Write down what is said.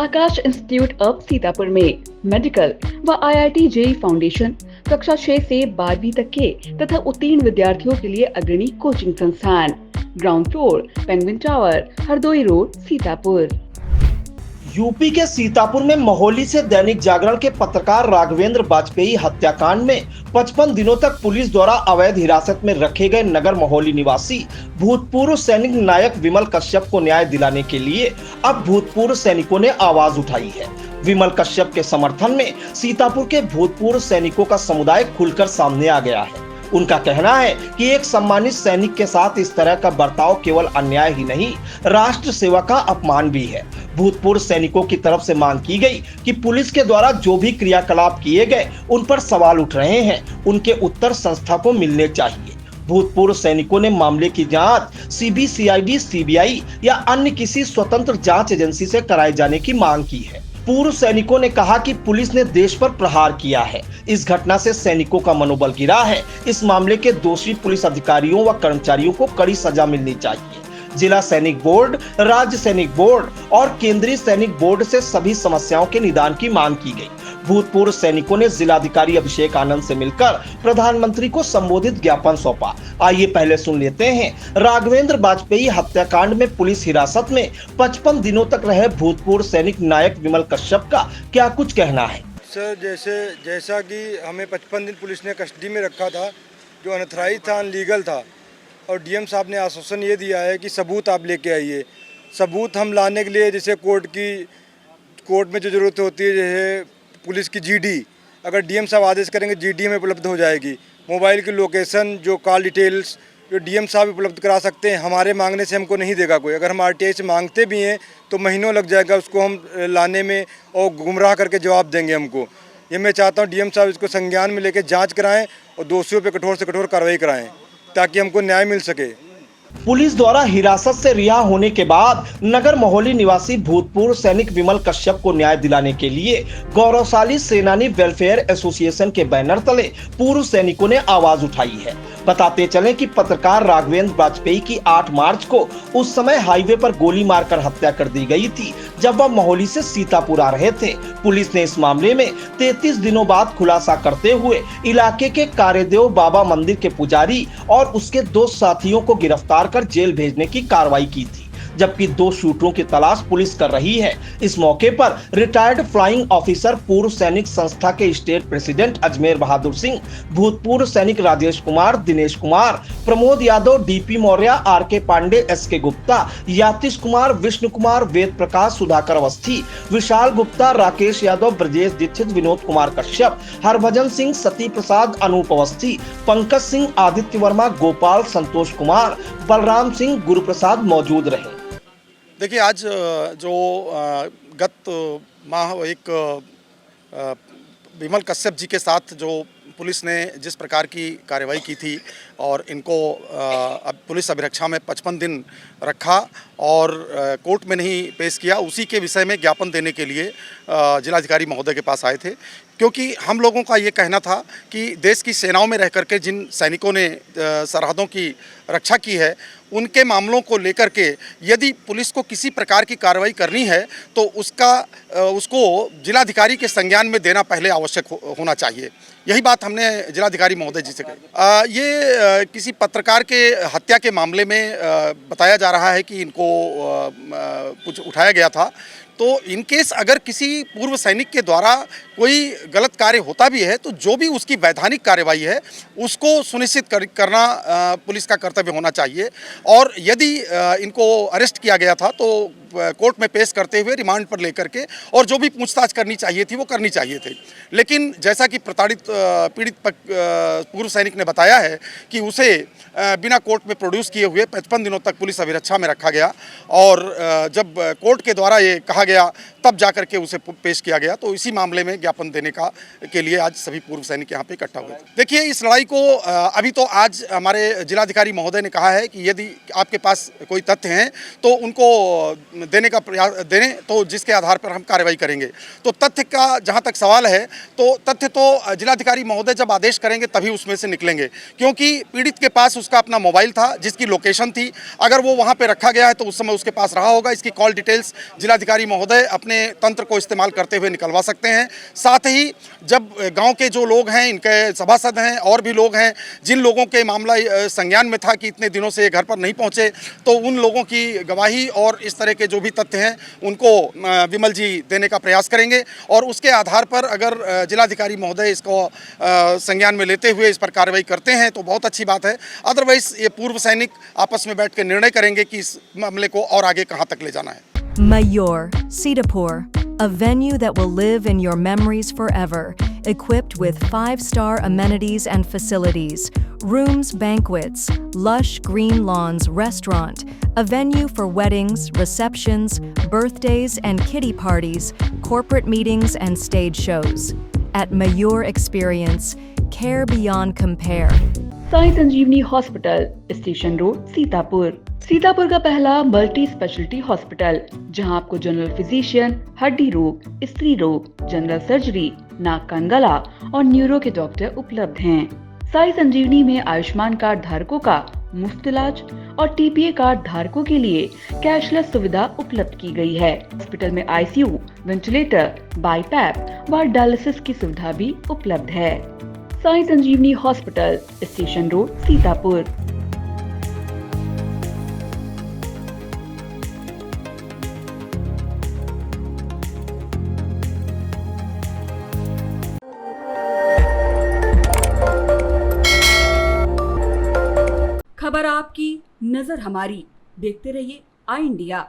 Akash institute of Sitapur में medical व IIT JEE foundation कक्षा 6 से 12वीं तक के तथा उत्तीर्ण विद्यार्थियों के लिए अग्रणी कोचिंग संस्थान। Ground floor, penguin tower, Hardoi road, Sitapur. UP के सीतापुर में महोली से दैनिक जागरण के पत्रकार राघवेंद्र वाजपेयी हत्याकांड में 55 दिनों तक पुलिस द्वारा अवैध हिरासत में रखे गए नगर महोली निवासी भूतपूर्व सैनिक नायक विमल कश्यप को न्याय दिलाने के लिए अब भूतपूर्व सैनिकों ने आवाज उठाई है। विमल कश्यप के समर्थन में सीतापुर के भूतपूर्व सैनिकों का समुदाय खुलकर सामने आ गया है। उनका कहना है कि एक सम्मानित सैनिक के साथ इस तरह का बर्ताव केवल अन्याय ही नहीं, राष्ट्र सेवा का अपमान भी है। भूतपूर्व सैनिकों की तरफ से मांग की गई कि पुलिस के द्वारा जो भी क्रियाकलाप किए गए उन पर सवाल उठ रहे हैं, उनके उत्तर संस्था को मिलने चाहिए। भूतपूर्व सैनिकों ने मामले की जांच सीबीसीआईडी, सीबीआई या अन्य किसी स्वतंत्र जांच एजेंसी से कराए जाने की मांग की है। पूर्व सैनिकों ने कहा कि पुलिस ने देश पर प्रहार किया है। इस घटना से सैनिकों का मनोबल गिरा है। इस मामले के दोषी पुलिस अधिकारियों व कर्मचारियों को कड़ी सजा मिलनी चाहिए। जिला सैनिक बोर्ड, राज्य सैनिक बोर्ड और केंद्रीय सैनिक बोर्ड से सभी समस्याओं के निदान की मांग की गई। भूतपूर्व सैनिकों ने जिलाधिकारी अभिषेक आनंद से मिलकर प्रधानमंत्री को संबोधित ज्ञापन सौंपा। आइए पहले सुन लेते हैं राघवेंद्र वाजपेयी हत्याकांड में पुलिस हिरासत में 55 दिनों तक रहे भूतपूर्व सैनिक नायक विमल कश्यप का क्या कुछ कहना है। सर, जैसा कि हमें 55 दिन पुलिस ने कस्टडी में रखा था, जो अनथराइज था, अनलीगल था, और डीएम साहब ने आश्वासन ये दिया है कि सबूत आप लेके आइए। सबूत हम लाने के लिए जैसे कोर्ट में जो ज़रूरत होती है, जैसे पुलिस की जीडी, अगर डीएम साहब आदेश करेंगे जीडी में उपलब्ध हो जाएगी। मोबाइल की लोकेशन, जो कॉल डिटेल्स, जो डीएम साहब उपलब्ध करा सकते हैं। हमारे मांगने से हमको नहीं देगा कोई। अगर हम आरटीआई से मांगते भी हैं तो महीनों लग जाएगा उसको हम लाने में, और गुमराह करके जवाब देंगे हमको। ये मैं चाहता हूँ डीएम साहब इसको संज्ञान में लेकर जाँच कराएँ और दोषियों पर कठोर से कठोर कार्रवाई कराएँ ताकि हमको न्याय मिल सके। पुलिस द्वारा हिरासत से रिहा होने के बाद नगर महोली निवासी भूतपूर्व सैनिक विमल कश्यप को न्याय दिलाने के लिए गौरवशाली सेनानी वेलफेयर एसोसिएशन के बैनर तले पूर्व सैनिकों ने आवाज उठाई है। बताते चलें कि पत्रकार राघवेंद्र वाजपेयी की 8 मार्च को उस समय हाईवे पर गोली मारकर हत्या कर दी गई थी, जब वह महोली से सीतापुर आ रहे थे। पुलिस ने इस मामले में 33 दिनों बाद खुलासा करते हुए इलाके के कार्यदेव बाबा मंदिर के पुजारी और उसके 2 साथियों को गिरफ्तार कर जेल भेजने की कार्रवाई की थी, जबकि 2 शूटरों की तलाश पुलिस कर रही है। इस मौके पर रिटायर्ड फ्लाइंग ऑफिसर, पूर्व सैनिक संस्था के स्टेट प्रेसिडेंट अजमेर बहादुर सिंह, भूतपूर्व सैनिक Rajesh Kumar, Dinesh Kumar, Pramod Yadav, DP Maurya, RK Pandey, SK Gupta, Yatish Kumar, Vishnu Kumar, Ved Prakash, Sudhakar Awasthi, Vishal Gupta, Rakesh Yadav, Brajesh Dixit, Vinod Kumar Kashyap, Harbhajan Singh, Sati Prasad, Anoop Awasthi, Pankaj Singh, Aditya Verma, Gopal, Santosh Kumar, Balram Singh, Guruprasad मौजूद रहे। देखिए, आज जो गत माह एक विमल कश्यप जी के साथ जो पुलिस ने जिस प्रकार की कार्रवाई की थी और इनको अब पुलिस अभिरक्षा में 55 दिन रखा और कोर्ट में नहीं पेश किया, उसी के विषय में ज्ञापन देने के लिए जिलाधिकारी महोदय के पास आए थे। क्योंकि हम लोगों का ये कहना था कि देश की सेनाओं में रह करके जिन सैनिकों ने सरहदों की रक्षा की है, उनके मामलों को लेकर के यदि पुलिस को किसी प्रकार की कार्रवाई करनी है तो उसको जिलाधिकारी के संज्ञान में देना पहले आवश्यक होना चाहिए। यही बात हमने जिलाधिकारी महोदय जी से कही। ये किसी पत्रकार के हत्या के मामले में बताया जा रहा है कि इनको कुछ उठाया गया था। तो इन केस अगर किसी पूर्व सैनिक के द्वारा कोई गलत कार्य होता भी है तो जो भी उसकी वैधानिक कार्रवाई है उसको सुनिश्चित करना पुलिस का कर्तव्य होना चाहिए। और यदि इनको अरेस्ट किया गया था तो कोर्ट में पेश करते हुए रिमांड पर लेकर के और जो भी पूछताछ करनी चाहिए थी वो करनी चाहिए थे। लेकिन जैसा कि पीड़ित पूर्व सैनिक ने बताया है कि उसे बिना कोर्ट में प्रोड्यूस किए हुए 55 दिनों तक पुलिस अभिरक्षा में रखा गया और जब कोर्ट के द्वारा ये कहा गया तब जाकर के उसे पेश किया गया। तो इसी मामले में ज्ञापन देने के लिए आज सभी पूर्व सैनिक यहाँ पे इकट्ठा हुए थे। देखिए, इस लड़ाई को अभी तो आज हमारे जिलाधिकारी महोदय ने कहा है कि यदि आपके पास कोई तथ्य हैं तो उनको देने का प्रयास देने, तो जिसके आधार पर हम कार्रवाई करेंगे। तो तथ्य का जहाँ तक सवाल है तो तथ्य तो जिलाधिकारी महोदय जब आदेश करेंगे तभी उसमें से निकलेंगे, क्योंकि पीड़ित के पास उसका अपना मोबाइल था जिसकी लोकेशन थी। अगर वो वहाँ पे रखा गया है तो उस समय उसके पास रहा होगा। इसकी कॉल डिटेल्स जिलाधिकारी महोदय अपने अपने तंत्र को इस्तेमाल करते हुए निकलवा सकते हैं। साथ ही जब गांव के जो लोग हैं, इनके सभासद हैं और भी लोग हैं जिन लोगों के मामला संज्ञान में था कि इतने दिनों से ये घर पर नहीं पहुंचे, तो उन लोगों की गवाही और इस तरह के जो भी तथ्य हैं उनको विमल जी देने का प्रयास करेंगे और उसके आधार पर अगर जिलाधिकारी महोदय इसको संज्ञान में लेते हुए इस पर कार्रवाई करते हैं तो बहुत अच्छी बात है। अदरवाइज ये पूर्व सैनिक आपस में बैठ कर निर्णय करेंगे कि इस मामले को और आगे कहां तक ले जाना है। Mayur, Sitapur, a venue that will live in your memories forever, equipped with 5-star amenities and facilities, rooms, banquets, lush green lawns, restaurant, a venue for weddings, receptions, birthdays and kiddie parties, corporate meetings and stage shows. At Mayur Experience, care beyond compare. Sai Sanjeevani hospital, station road, Sitapur. Sitapur का पहला multi speciality hospital जहां आपको general physician, हड्डी रोग, स्त्री रोग, general surgery, नाक कान गला और न्यूरो के डॉक्टर उपलब्ध हैं। साई संजीवनी में आयुष्मान कार्ड धारकों का मुफ्त इलाज और टीपीए कार्ड धारकों के लिए कैशलेस सुविधा उपलब्ध की गई है। हॉस्पिटल में आईसीयू, वेंटिलेटर, बाईपैप व डायलिसिस की सुविधा भी उपलब्ध है। Sai Sanjeevani hospital, station road, Sitapur. खबर आपकी, नजर हमारी। देखते रहिए आई इंडिया।